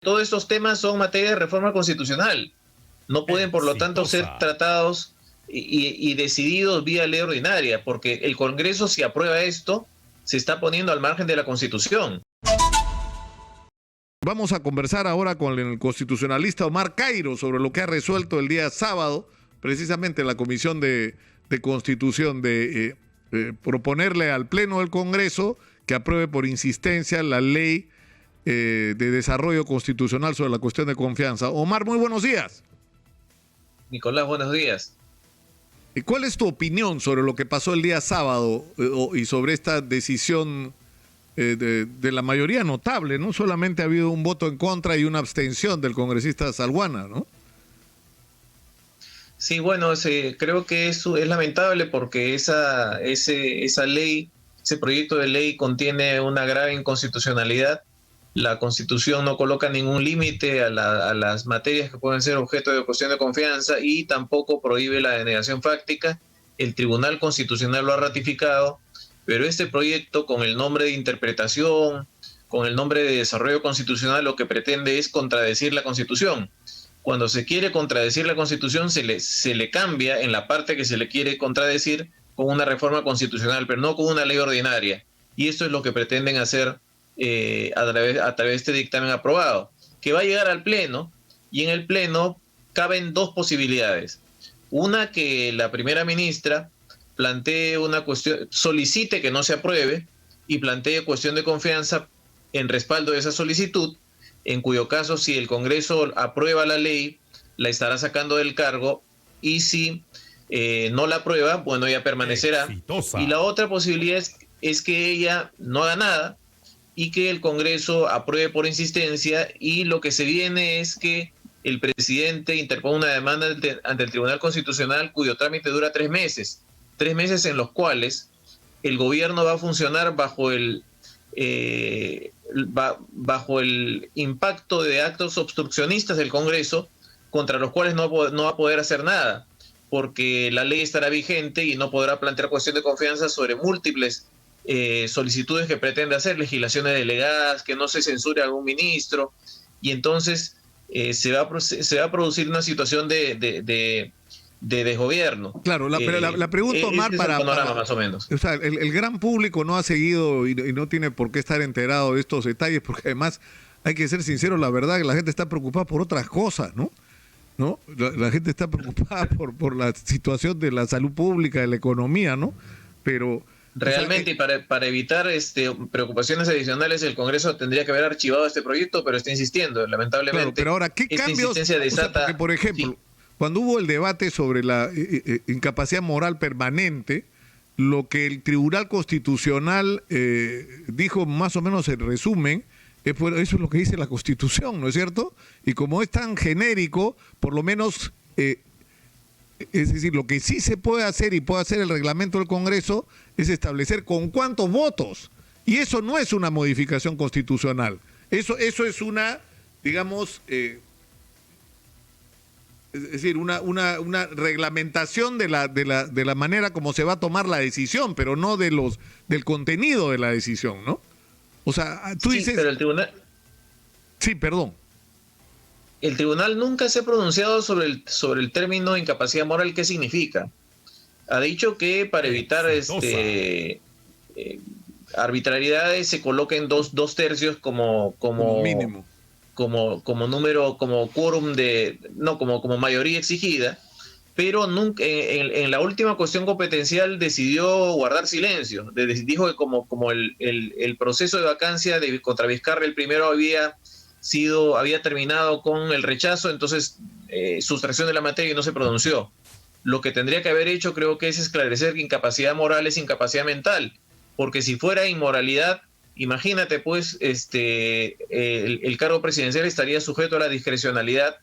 Todos estos temas son materia de reforma constitucional. No pueden, por lo tanto, ser tratados y decididos vía ley ordinaria, porque el Congreso, si aprueba esto, se está poniendo al margen de la Constitución. Vamos a conversar ahora con el constitucionalista Omar Cairo sobre lo que ha resuelto el día sábado, precisamente en la Comisión de Constitución, de proponerle al Pleno del Congreso que apruebe por insistencia la ley de desarrollo constitucional sobre la cuestión de confianza. Omar, muy buenos días. Nicolás, buenos días. ¿Cuál es tu opinión sobre lo que pasó el día sábado y sobre esta decisión de la mayoría notable? No solamente ha habido un voto en contra y una abstención del congresista Salguana, ¿no? Sí, bueno, creo que eso es lamentable porque esa ley, ese proyecto de ley contiene una grave inconstitucionalidad. La Constitución no coloca ningún límite a las materias que pueden ser objeto de cuestión de confianza y tampoco prohíbe la denegación fáctica. El Tribunal Constitucional lo ha ratificado, pero este proyecto, con el nombre de interpretación, con el nombre de desarrollo constitucional, lo que pretende es contradecir la Constitución. Cuando se quiere contradecir la Constitución, se le cambia en la parte que se le quiere contradecir con una reforma constitucional, pero no con una ley ordinaria. Y esto es lo que pretenden hacer a través de este dictamen aprobado, que va a llegar al Pleno, y en el Pleno caben dos posibilidades. Una, que la primera ministra plantee una cuestión, solicite que no se apruebe y plantee cuestión de confianza en respaldo de esa solicitud, en cuyo caso, si el Congreso aprueba la ley, la estará sacando del cargo, y si no la aprueba, bueno, ella permanecerá. Exitosa. Y la otra posibilidad es que ella no haga nada y que el Congreso apruebe por insistencia, y lo que se viene es que el presidente interponga una demanda ante el Tribunal Constitucional, cuyo trámite dura 3 meses. 3 meses en los cuales el gobierno va a funcionar bajo el impacto de actos obstruccionistas del Congreso, contra los cuales no va a poder hacer nada, porque la ley estará vigente y no podrá plantear cuestión de confianza sobre múltiples solicitudes que pretende hacer, legislaciones delegadas, que no se censure a algún ministro, y entonces se va a producir una situación de desgobierno. Claro, pero la pregunta, Omar, para más o menos. O sea, el gran público no ha seguido y no tiene por qué estar enterado de estos detalles, porque además hay que ser sincero, la verdad que la gente está preocupada por otras cosas, ¿no? La gente está preocupada por la situación de la salud pública, de la economía, ¿no? Pero realmente, y para evitar preocupaciones adicionales, el Congreso tendría que haber archivado este proyecto, pero está insistiendo, lamentablemente. Claro, pero ahora, ¿qué cambios? Porque, por ejemplo, sí, cuando hubo el debate sobre la incapacidad moral permanente, lo que el Tribunal Constitucional dijo más o menos en resumen, eso es lo que dice la Constitución, ¿no es cierto? Y como es tan genérico, por lo menos, es decir, lo que sí se puede hacer y puede hacer el reglamento del Congreso es establecer con cuántos votos. Y eso no es una modificación constitucional. Eso es una, digamos, es decir, una reglamentación de la manera como se va a tomar la decisión, pero no del contenido de la decisión, ¿no? O sea, tú dices... pero el tribunal... Sí, perdón. El tribunal nunca se ha pronunciado sobre el término incapacidad moral. ¿Qué significa? Ha dicho que para evitar arbitrariedades se coloquen dos tercios como mínimo, como número, como quórum como mayoría exigida, pero nunca en la última cuestión competencial decidió guardar silencio. Dijo que como el proceso de vacancia contra Vizcarra, el primero había terminado con el rechazo, entonces sustracción de la materia, y no se pronunció. Lo que tendría que haber hecho, creo que, es esclarecer que incapacidad moral es incapacidad mental, porque si fuera inmoralidad, imagínate, pues, el cargo presidencial estaría sujeto a la discrecionalidad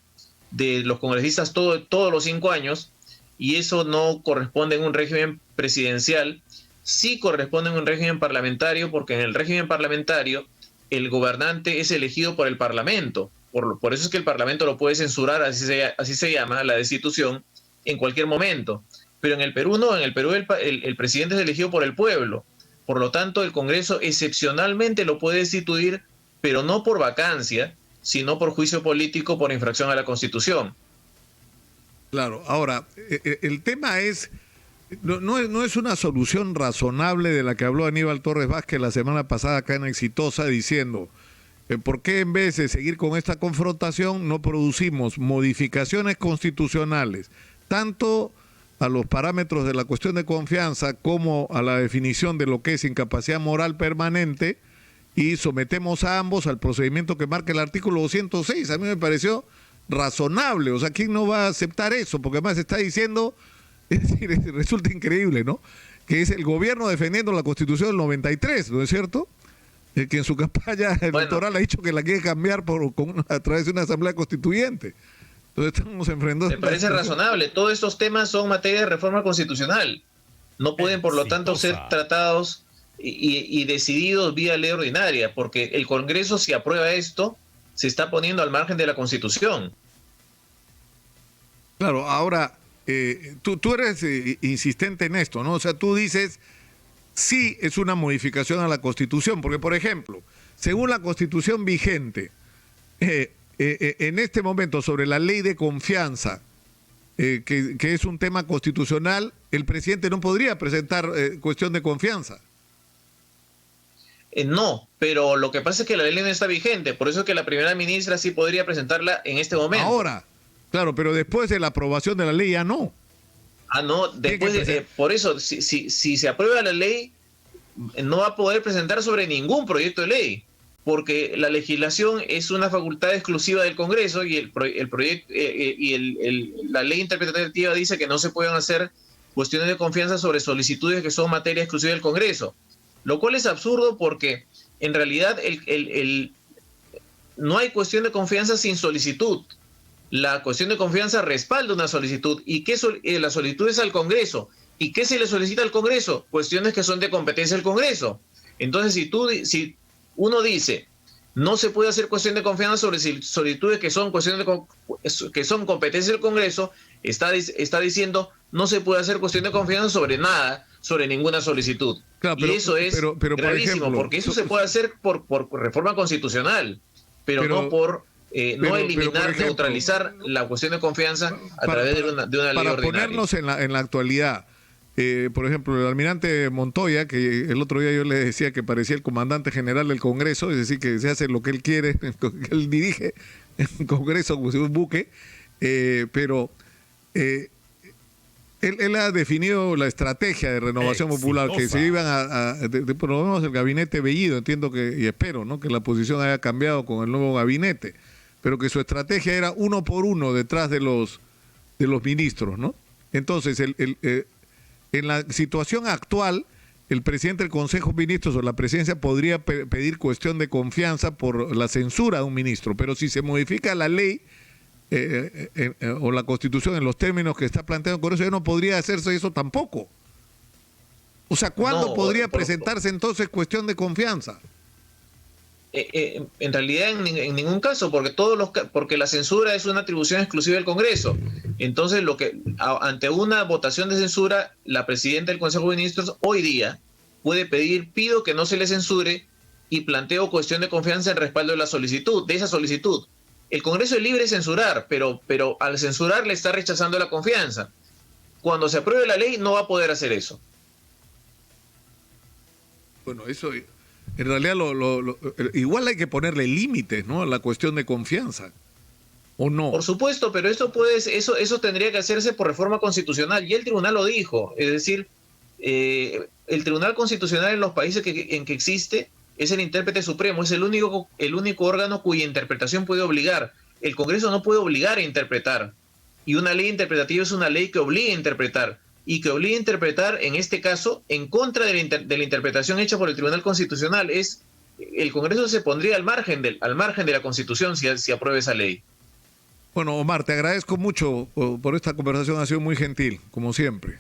de los congresistas todos los 5 años, y eso no corresponde en un régimen presidencial. Sí corresponde en un régimen parlamentario, porque en el régimen parlamentario el gobernante es elegido por el Parlamento. Por eso es que el Parlamento lo puede censurar, así se llama, la destitución, en cualquier momento. Pero en el Perú no, en el Perú el presidente es elegido por el pueblo. Por lo tanto, el Congreso excepcionalmente lo puede destituir, pero no por vacancia, sino por juicio político por infracción a la Constitución. Claro, ahora, el tema es, no es una solución razonable de la que habló Aníbal Torres Vázquez la semana pasada acá en Exitosa, diciendo, ¿por qué en vez de seguir con esta confrontación no producimos modificaciones constitucionales, tanto a los parámetros de la cuestión de confianza como a la definición de lo que es incapacidad moral permanente, y sometemos a ambos al procedimiento que marca el artículo 206? A mí me pareció razonable. O sea, ¿quién no va a aceptar eso? Porque además está diciendo, es decir, resulta increíble, ¿no?, que es el gobierno defendiendo la Constitución del 93, ¿no es cierto? Que en su campaña electoral ha dicho que la quiere cambiar a través de una asamblea constituyente. Entonces estamos enfrentando... Me parece razonable. Todos estos temas son materia de reforma constitucional. No pueden, por lo tanto, ser tratados y decididos vía ley ordinaria, porque el Congreso, si aprueba esto, se está poniendo al margen de la Constitución. Claro, ahora, tú eres insistente en esto, ¿no? O sea, tú dices, sí es una modificación a la Constitución, porque, por ejemplo, según la Constitución vigente, en este momento, sobre la ley de confianza, que es un tema constitucional, el presidente no podría presentar cuestión de confianza. No, pero lo que pasa es que la ley no está vigente, por eso es que la primera ministra sí podría presentarla en este momento. Ahora, claro, pero después de la aprobación de la ley ya no. No, después por eso, si se aprueba la ley, no va a poder presentar sobre ningún proyecto de ley, porque la legislación es una facultad exclusiva del Congreso y la ley interpretativa dice que no se pueden hacer cuestiones de confianza sobre solicitudes que son materia exclusiva del Congreso. Lo cual es absurdo porque en realidad no hay cuestión de confianza sin solicitud. La cuestión de confianza respalda una solicitud y la solicitud es al Congreso. ¿Y qué se le solicita al Congreso? Cuestiones que son de competencia del Congreso. Entonces, si uno dice no se puede hacer cuestión de confianza sobre solicitudes que son que son competencia del Congreso, está diciendo no se puede hacer cuestión de confianza sobre nada, sobre ninguna solicitud. Claro, y eso es gravísimo, por ejemplo, porque eso se puede hacer por reforma constitucional, pero no por no eliminar, ejemplo, neutralizar la cuestión de confianza a través de una ley ordinaria. Para ponernos en la actualidad, por ejemplo, el almirante Montoya, que el otro día yo le decía que parecía el comandante general del Congreso, es decir, que se hace lo que él quiere, que él dirige el Congreso como si fuera un buque, pero él ha definido la estrategia de Renovación Popular, que se iban por lo menos el gabinete Bellido, entiendo que, y espero, ¿no?, que la posición haya cambiado con el nuevo gabinete, pero que su estrategia era uno por uno detrás de los ministros, ¿no? Entonces, en la situación actual, el presidente del Consejo de Ministros o la presidencia podría pedir cuestión de confianza por la censura de un ministro, pero si se modifica la ley o la Constitución en los términos que está planteado con eso, ya no podría hacerse eso tampoco. O sea, ¿cuándo podría presentarse entonces cuestión de confianza? En realidad en ningún caso, porque la censura es una atribución exclusiva del Congreso. Entonces, ante una votación de censura, la presidenta del Consejo de Ministros hoy día puede pido que no se le censure y planteo cuestión de confianza en respaldo de esa solicitud. El Congreso es libre de censurar, pero al censurar le está rechazando la confianza. Cuando se apruebe la ley no va a poder hacer eso. Bueno, eso en realidad igual hay que ponerle límites, ¿no?, a la cuestión de confianza, ¿o no? Por supuesto, pero eso tendría que hacerse por reforma constitucional, y el tribunal lo dijo. Es decir, el Tribunal Constitucional en los países en que existe es el intérprete supremo, es el único órgano cuya interpretación puede obligar. El Congreso no puede obligar a interpretar, y una ley interpretativa es una ley que obliga a interpretar, y que obliga a interpretar, en este caso, en contra de la interpretación hecha por el Tribunal Constitucional. El Congreso se pondría al margen de la Constitución si aprueba esa ley. Bueno, Omar, te agradezco mucho por esta conversación, ha sido muy gentil, como siempre.